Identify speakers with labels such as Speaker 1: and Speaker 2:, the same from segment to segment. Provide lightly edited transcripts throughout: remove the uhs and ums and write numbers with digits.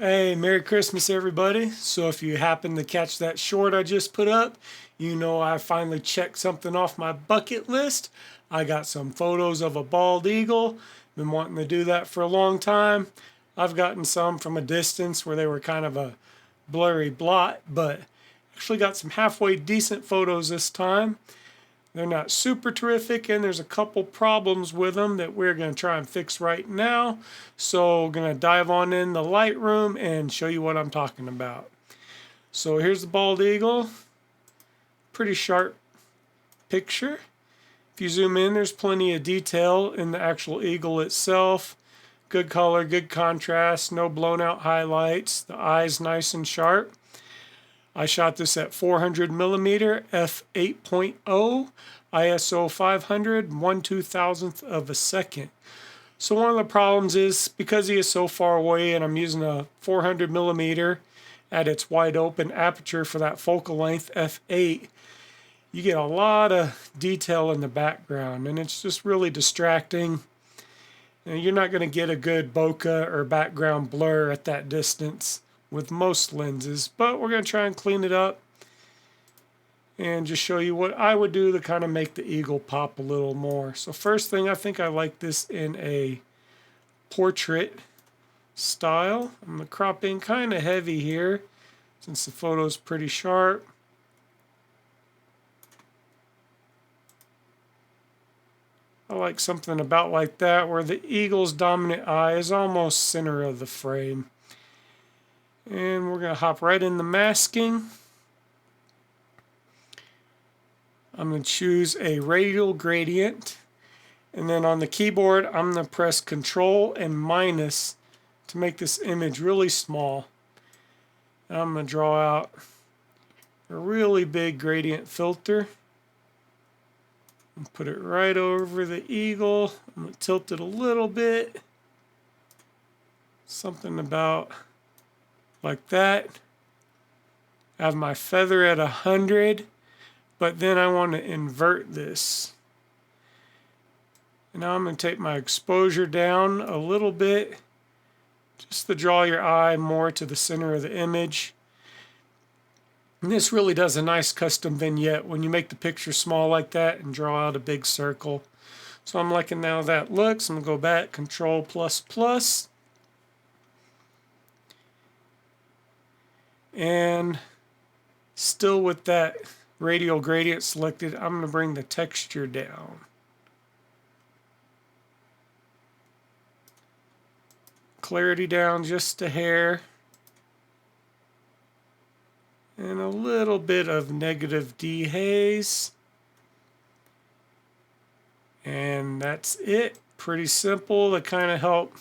Speaker 1: Hey, Merry Christmas, everybody. So, if you happen to catch that short I just put up, you know I finally checked something off my bucket list. I got some photos of a bald eagle. Been wanting to do that for a long time. I've gotten some from a distance where they were kind of a blurry blot, but actually got some halfway decent photos this time. They're not super terrific, and there's a couple problems with them that we're going to try and fix right now. So, we're going to dive on in the Lightroom and show you what I'm talking about. So, here's the bald eagle. Pretty sharp picture. If you zoom in, there's plenty of detail in the actual eagle itself. Good color, good contrast, no blown out highlights. The eye's nice and sharp. I shot this at 400 millimeter f8.0 ISO 500 1/2000th of a second. So one of the problems is because he is so far away and I'm using a 400 millimeter at its wide open aperture for that focal length f8, you get a lot of detail in the background and it's just really distracting. And you're not going to get a good bokeh or background blur at that distance with most lenses, but we're going to try and clean it up and just show you what I would do to kind of make the eagle pop a little more. So first thing, I think I like this in a portrait style. I'm going to crop in kind of heavy here since the photo's pretty sharp. I like something about like that where the eagle's dominant eye is almost center of the frame. And we're going to hop right into masking. I'm going to choose a radial gradient. And then on the keyboard, I'm going to press Control and minus to make this image really small. And I'm going to draw out a really big gradient filter. And put it right over the eagle. I'm going to tilt it a little bit. Something about like that. I have my feather at 100, but then I want to invert this. And now I'm going to take my exposure down a little bit, just to draw your eye more to the center of the image. And this really does a nice custom vignette when you make the picture small like that and draw out a big circle. So I'm liking how that looks. I'm going to go back, Control plus plus. And still with that radial gradient selected, I'm going to bring the texture down. Clarity down just a hair. And a little bit of negative dehaze. And that's it. Pretty simple to kind of help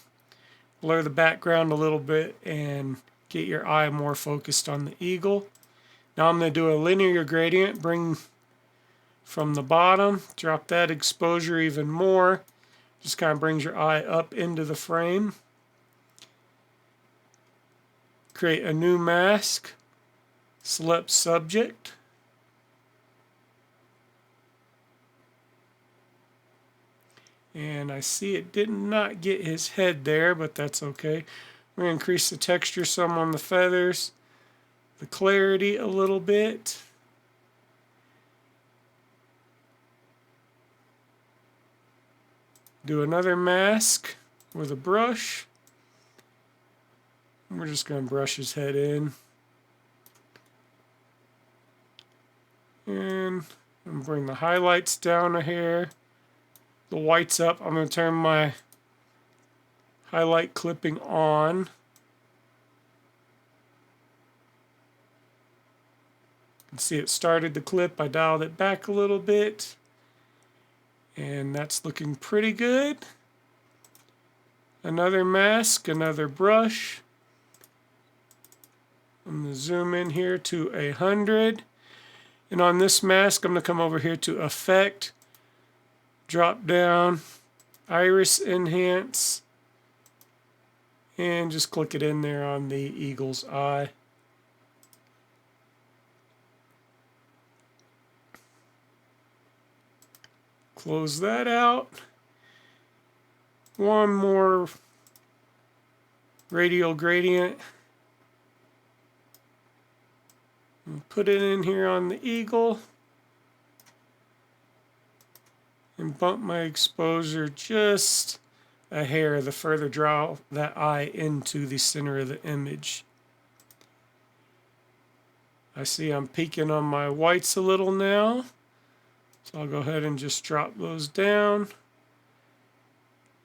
Speaker 1: blur the background a little bit and get your eye more focused on the eagle. Now I'm going to do a linear gradient, bring from the bottom, drop that exposure even more. Just kind of brings your eye up into the frame. Create a new mask, select subject. And I see it did not get his head there, but that's okay. We're going to increase the texture some on the feathers, the clarity a little bit. Do another mask with a brush. We're just going to brush his head in. And I'm going to bring the highlights down a hair. The whites up. I'm going to turn my highlight clipping on. You can see it started the clip. I dialed it back a little bit. And that's looking pretty good. Another mask, another brush. I'm going to zoom in here to 100. And on this mask, I'm going to come over here to Effect, drop down, Iris Enhance, and just click it in there on the eagle's eye. Close that out. One more radial gradient. Put it in here on the eagle and bump my exposure just a hair the further draw that eye into the center of the image. I see I'm peaking on my whites a little now, so I'll go ahead and just drop those down.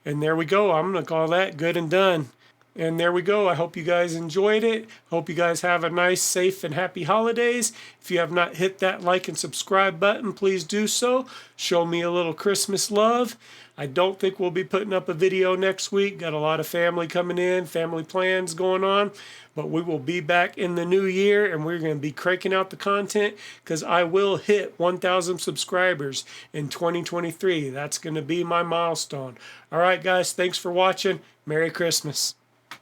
Speaker 1: And there we go. I'm going to call that good and done. And there we go. I hope you guys enjoyed it. Hope you guys have a nice, safe, and happy holidays. If you have not hit that like and subscribe button, please do so. Show me a little Christmas love. I don't think we'll be putting up a video next week. Got a lot of family coming in, family plans going on. But we will be back in the new year, and we're going to be cranking out the content because I will hit 1,000 subscribers in 2023. That's going to be my milestone. All right, guys, thanks for watching. Merry Christmas.